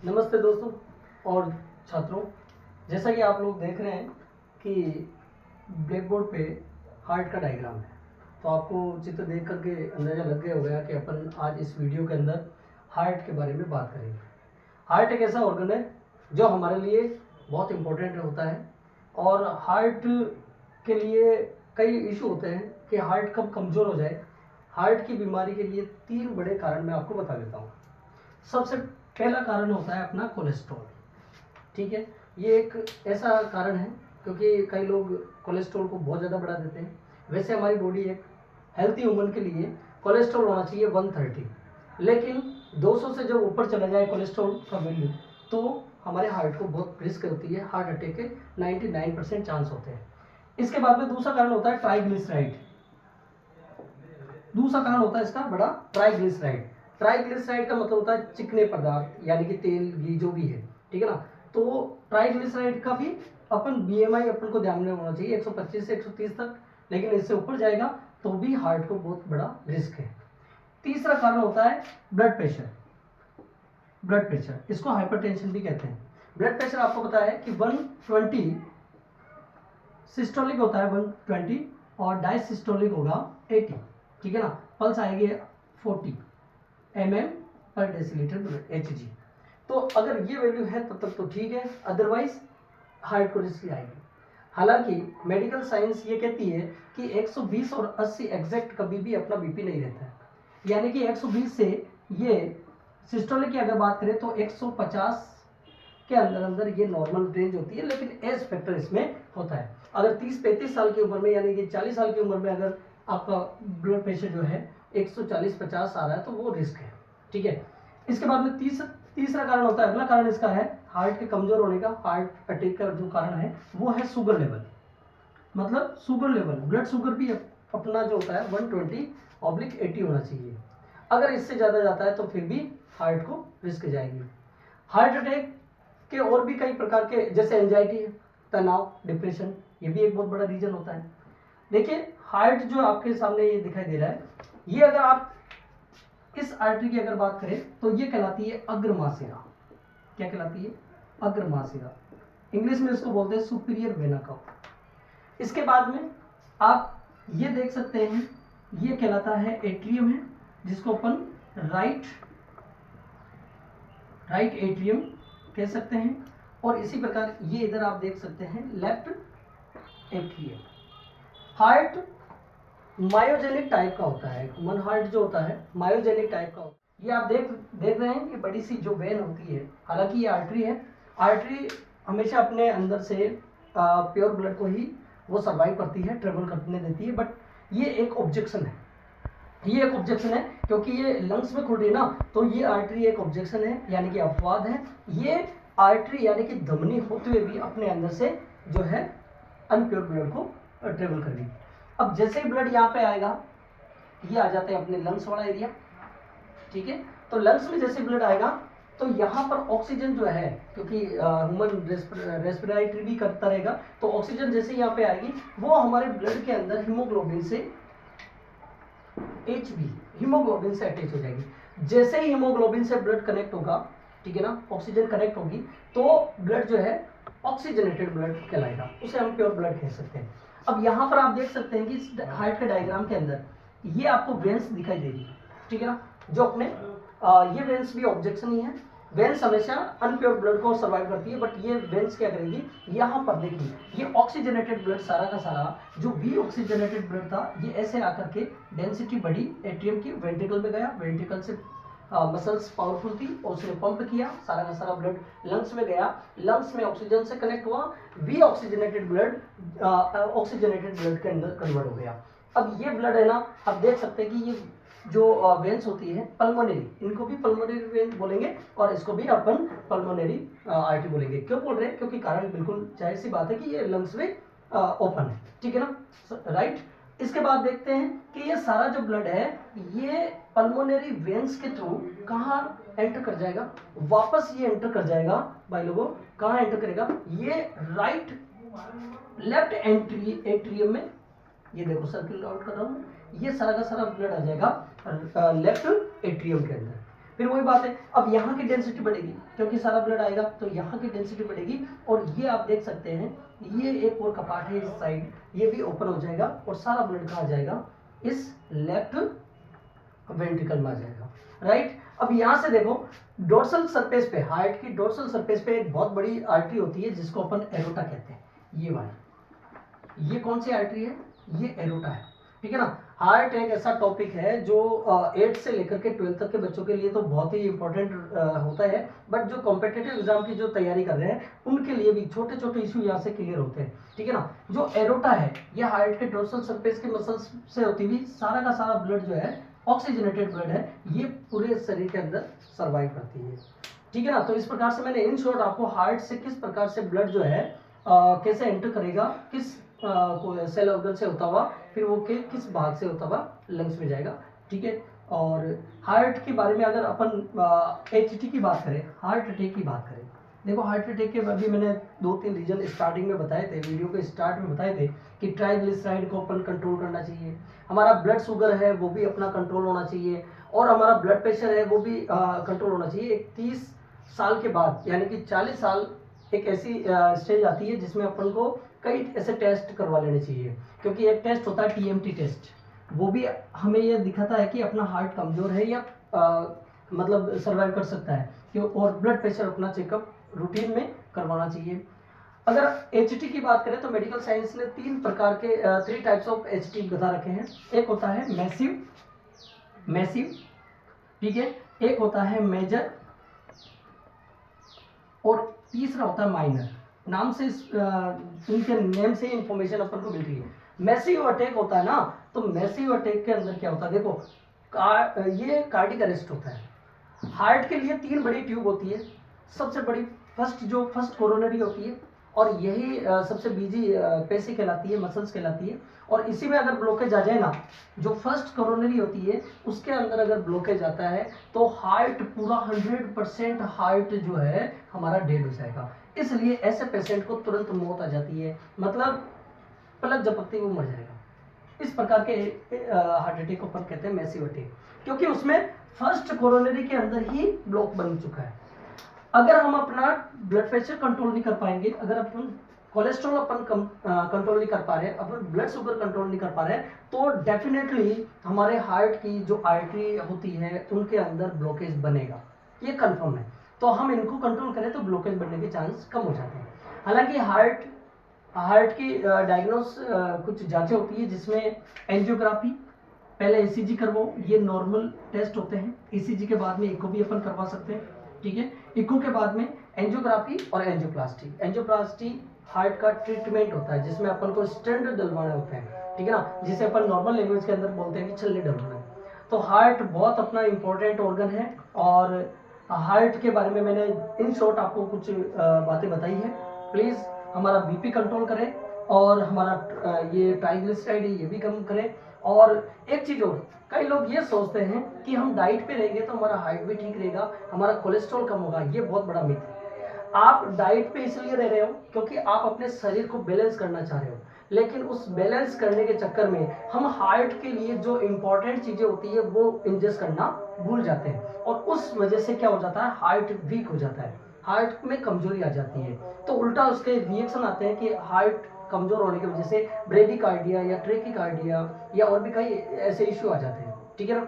नमस्ते दोस्तों और छात्रों। जैसा कि आप लोग देख रहे हैं कि ब्लैक बोर्ड पे हार्ट का डायग्राम है, तो आपको चित्र देख करके अंदाज़ा लग गया होगा कि अपन आज इस वीडियो के अंदर हार्ट के बारे में बात करेंगे। हार्ट एक ऐसा ऑर्गन है जो हमारे लिए बहुत इम्पोर्टेंट होता है और हार्ट के लिए कई इशू होते हैं कि हार्ट कब कमज़ोर हो जाए। हार्ट की बीमारी के लिए 3 बड़े कारण मैं आपको बता देता हूँ। सबसे पहला कारण होता है अपना कोलेस्ट्रॉल। ठीक है, ये एक ऐसा कारण है क्योंकि कई लोग कोलेस्ट्रॉल को बहुत ज़्यादा बढ़ा देते हैं। वैसे हमारी बॉडी एक हेल्थी वुमन के लिए कोलेस्ट्रॉल होना चाहिए 130, लेकिन 200 से जब ऊपर चला जाए कोलेस्ट्रॉल का वैल्यू तो हमारे हार्ट को बहुत रिस्क होती है। हार्ट अटैक के 99% चांस होते हैं। इसके बाद में दूसरा कारण होता है ट्राइग्लिसराइड। दूसरा कारण होता है इसका बड़ा ट्राइग्लिसराइड। ट्राइग्लिसराइड का मतलब होता है चिकने पदार्थ, यानी कि तेल घी जो भी है, ठीक है ना। तो ट्राइग्लिसराइड का भी अपन बीएमआई अपन को ध्यान में होना चाहिए 125 से 130 तक, लेकिन इससे ऊपर जाएगा तो भी हार्ट को बहुत बड़ा रिस्क है। तीसरा कारण होता है ब्लड प्रेशर। ब्लड प्रेशर, इसको हाइपरटेंशन भी कहते हैं। ब्लड प्रेशर आपको पता है कि 120 सिस्टोलिक होता है 120 और डायसिस्टोलिक होगा 80, ठीक है ना। पल्स आएगी 40 mm पर डेसीलीटर Hg। तो अगर ये वैल्यू है तब तक तो ठीक है, अदरवाइज हार्ट को रिस्क आएगी। हालांकि मेडिकल साइंस ये कहती है कि 120 और 80 एग्जैक्ट कभी भी अपना बीपी नहीं रहता है, यानी कि 120 से ये सिस्टोलिक की अगर बात करें तो 150 के अंदर अंदर ये नॉर्मल रेंज होती है, लेकिन एज फैक्टर इसमें होता है। अगर 30-35 साल की उम्र में, यानी कि 40 साल की उम्र में अगर आपका ब्लड प्रेशर जो है 140-50 आ रहा है तो वो रिस्क है, ठीक है। इसके बाद में तीसरा कारण होता है, अगला कारण इसका है हार्ट के कमजोर होने का। हार्ट अटैक का जो कारण है वो है शुगर लेवल। मतलब शुगर लेवल, ब्लड शुगर भी अपना जो होता है 120/80 होना चाहिए। अगर इससे ज़्यादा जाता है तो फिर भी हार्ट को रिस्क जाएगी। हार्ट अटैक के और भी कई प्रकार के, जैसे एंजाइटी, तनाव, डिप्रेशन, ये भी एक बहुत बड़ा रीजन होता है। देखिए हार्ट जो आपके सामने ये दिखाई दे रहा है, ये अगर आप इस आर्टरी की अगर बात करें तो ये कहलाती है अग्रमाशिरा। क्या कहलाती है? अग्रमाशिरा। इंग्लिश में इसको बोलते हैं सुपीरियर वेना कव। इसके बाद में आप ये देख सकते हैं, ये कहलाता है एट्रियम है, जिसको अपन राइट एट्रियम कह सकते हैं। और इसी प्रकार ये इधर आप देख सकते हैं left atrium. Heart myogenic type का होता है। ह्यूमन हार्ट जो होता है मायोजेनिक टाइप का होता है। ये आप देख रहे हैं कि बड़ी सी जो वेन होती है, हालांकि ये आर्टरी है। आर्टरी हमेशा अपने अंदर से प्योर ब्लड को ही वो सर्वाइव करती है, ट्रेवल करने देती है, बट ये एक ऑब्जेक्शन है। ये एक ऑब्जेक्शन है क्योंकि ये लंग्स में खुल रही है ना, तो ये आर्टरी एक ऑब्जेक्शन है, यानी कि अपवाद है। ये आर्टरी यानी कि धमनी होते हुए भी अपने अंदर से जो है अनप्योर ब्लड को ट्रेवल कर रही है। अब जैसे ही ब्लड यहाँ पे आएगा, ये आ जाते हैं अपने लंग्स वाला एरिया, ठीक है। तो लंग्स में जैसे ब्लड आएगा तो यहाँ पर ऑक्सीजन जो है, क्योंकि ह्यूमन रेस्पिरेटरी भी करता रहेगा, तो ऑक्सीजन जैसे यहाँ पे आएगी वो हमारे ब्लड के अंदर हीमोग्लोबिन से HB हीमोग्लोबिन से अटैच हो जाएगी। जैसे ही हीमोग्लोबिन से ब्लड कनेक्ट होगा, ठीक है ना, ऑक्सीजन कनेक्ट होगी, तो ब्लड जो है ऑक्सीजनेटेड ब्लड कहलाएगा, उसे हम प्योर ब्लड कह सकते हैं। अब यहाँ पर आप देख सकते हैं कि हार्ट के डायग्राम के अंदर ये आपको वेन्स दिखाई देगी, ठीक है ना, जो अपने ये वेन्स भी ऑब्जेक्शन ही है। वेन्स हमेशा अनप्योर ब्लड को सर्वाइव करती है, बट ये वेन्स क्या करेगी, यहाँ पर देखिए ये ऑक्सीजनेटेड ब्लड सारा का सारा जो भी ऑक्सीजनेटेड ब्लड था, ये ऐसे आकर के डेंसिटी बढ़ी एट्रियम की, वेंट्रिकल में गया, वेंट्रिकल से मसल्स पावरफुल थी और उसने पंप किया, सारा का सारा ब्लड लंग्स में गया, लंग्स में ऑक्सीजन से कनेक्ट हुआ, we oxygenated blood oxygenated blood के अंदर कन्वर्ट हो गया। अब ये ब्लड है ना, आप देख सकते हैं कि ये जो वेन्स होती है पल्मोनरी, इनको भी पल्मोनरी वेन बोलेंगे और इसको भी अपन पल्मोनरी आर्टरी बोलेंगे। क्यों बोल रहे हैं? क्योंकि कारण बिल्कुल जाहिर सी बात है कि ये लंग्स में ओपन है, ठीक है ना, राइट। इसके बाद देखते हैं कि ये सारा जो ब्लड है ये पल्मोनरी वेन्स के थ्रू कहाँ एंटर कर जाएगा, वापस ये एंटर कर जाएगा भाई लोगों, कहाँ एंटर करेगा, ये राइट लेफ्ट एट्रियम में। ये देखो सर्किल आउट कर रहा हूँ, ये सारा का सारा ब्लड आ जाएगा लेफ्ट एट्रियम के अंदर। फिर वही बात है, अब यहाँ की डेंसिटी बढ़ेगी क्योंकि सारा ब्लड आएगा, तो यहाँ की डेंसिटी बढ़ेगी। और ये आप देख सकते हैं, ये एक और कपाट है इस साइड, ये भी ओपन हो जाएगा और सारा ब्लड कहाँ जाएगा, इस लेफ्ट वेंट्रिकल में आ जाएगा, राइट। अब यहाँ से देखो, डोर्सल सरफेस पे, हार्ट की डोर्सल सरफेस पे एक बहुत बड़ी आर्टरी होती है जिसको अपन एरोटा कहते हैं, ये वाली। ये कौन सी आर्टरी है, ये एरोटा है, ठीक है ना। हार्ट एक ऐसा टॉपिक है जो 8 से लेकर के 12 तक के बच्चों के लिए तो बहुत ही इंपॉर्टेंट होता है, बट जो कॉम्पिटिटिव एग्जाम की जो तैयारी कर रहे हैं उनके लिए भी छोटे छोटे इशू यहाँ से क्लियर होते हैं, ठीक है ना। जो एरोटा है ये हार्ट के डोर्सल सरफेस के मसल्स से होती हुई सारा का सारा ब्लड जो है, ऑक्सीजनेटेड ब्लड है, ये पूरे शरीर के अंदर सर्वाइव करती है, ठीक है ना। तो इस प्रकार से मैंने इन शॉर्ट आपको हार्ट से किस प्रकार से ब्लड जो है कैसे एंटर करेगा, किस सेल ऑर्गन से होता हुआ, फिर वो किस भाग से होता हुआ लंग्स में जाएगा, ठीक है। और हार्ट के बारे में अगर अपन एचटी की बात करें, हार्ट अटैक की बात करें, देखो हार्ट अटैक के अभी मैंने 2-3 रीजन स्टार्टिंग में बताए थे, वीडियो के स्टार्ट में बताए थे कि ट्राइग्लिसराइड को अपन कंट्रोल करना चाहिए, हमारा ब्लड शुगर है वो भी अपना कंट्रोल होना चाहिए, और हमारा ब्लड प्रेशर है वो भी कंट्रोल होना चाहिए। 30 साल के बाद यानी कि 40 साल एक ऐसी स्टेज आती है जिसमें अपन को कई ऐसे टेस्ट करवा लेने चाहिए, क्योंकि एक टेस्ट होता है टीएमटी टेस्ट, वो भी हमें ये दिखाता है कि अपना हार्ट कमजोर है या मतलब सर्वाइव कर सकता है क्यों, और ब्लड प्रेशर अपना चेकअप रूटीन में करवाना चाहिए। अगर एचटी की बात करें तो मेडिकल साइंस ने 3 प्रकार के 3 टाइप्स ऑफ एचटी बता रखे हैं। एक होता है मैसिव, ठीक है, एक होता है मेजर, और तीसरा होता है माइनर। नाम से इनके नेम से इंफॉर्मेशन अपन को मिल रही है। मैसिव अटैक होता है ना, तो मैसिव अटैक के अंदर क्या होता है, देखो ये कार्डिक अरेस्ट होता है। हार्ट के लिए 3 बड़ी ट्यूब होती है, सबसे बड़ी फर्स्ट कोरोनरी होती है, और यही सबसे बीजी पेशी कहलाती है, मसल्स कहलाती है। और इसी में अगर ब्लॉकेज आ जाए ना, जो फर्स्ट कोरोनरी होती है उसके अंदर अगर ब्लॉकेज आता है तो हार्ट पूरा 100% हार्ट जो है हमारा डेड हो जाएगा। इसलिए ऐसे पेशेंट को तुरंत मौत आ जाती है, मतलब पलक झपकते ही वो मर जाएगा। इस प्रकार के हार्ट अटैक को अपन कहते हैं मैसिव अटैक, क्योंकि उसमें फर्स्ट कोरोनरी के अंदर ही ब्लॉक बन चुका है। अगर हम अपना ब्लड प्रेशर कंट्रोल नहीं कर पाएंगे, अगर अपन कोलेस्ट्रॉल अपन कंट्रोल नहीं कर पा रहे हैं, अपन ब्लड शुगर कंट्रोल नहीं कर पा रहे हैं, तो डेफिनेटली हमारे हार्ट की जो आर्टरी होती है उनके अंदर ब्लॉकेज बनेगा, ये कंफर्म है। तो हम इनको कंट्रोल करें तो ब्लॉकेज बनने के चांस कम हो जाते हैं। हालांकि हार्ट की डायग्नोस कुछ जांचें होती है जिसमें एंजियोग्राफी, पहले ईसीजी करवाओ, ये नॉर्मल टेस्ट होते हैं। ईसीजी के बाद में इको भी अपन करवा सकते हैं, ठीक है। इको के बाद में एंजियोग्राफी और एंजियोप्लास्टी। एंजियोप्लास्टी हार्ट का ट्रीटमेंट होता है जिसमें अपन को स्टेंट डलवाने होते हैं, ठीक है ना, जिसे अपन नॉर्मल लैंग्वेज के अंदर बोलते हैं कि छल्ले डलवाना। तो हार्ट बहुत अपना इंपॉर्टेंट ऑर्गन है, और हार्ट के बारे में मैंने इन शॉर्ट आपको कुछ बातें बताई है। प्लीज़ हमारा बीपी कंट्रोल करें, और हमारा ये ट्राइग्लिसराइड ये भी कम करें। और एक चीज़ और, कई लोग ये सोचते हैं कि हम डाइट पे रहेंगे तो हमारा हार्ट भी ठीक रहेगा, हमारा कोलेस्ट्रॉल कम होगा। ये बहुत बड़ा मिथ है। आप डाइट पे इसलिए रह रहे हो क्योंकि आप अपने शरीर को बैलेंस करना चाह रहे हो, लेकिन उस बैलेंस करने के चक्कर में हम हार्ट के लिए जो इंपॉर्टेंट चीज़ें होती है वो इंजेस्ट करना भूल जाते हैं, और उस वजह से क्या हो जाता है, हार्ट वीक हो जाता है, हार्ट में कमजोरी आ जाती है। तो उल्टा उसके रिएक्शन आते हैं कि हार्ट कमजोर होने की वजह से ब्रेडिकार्डिया या ट्रेकिकार्डिया या और भी कई ऐसे इश्यू आ जाते हैं, ठीक है ना।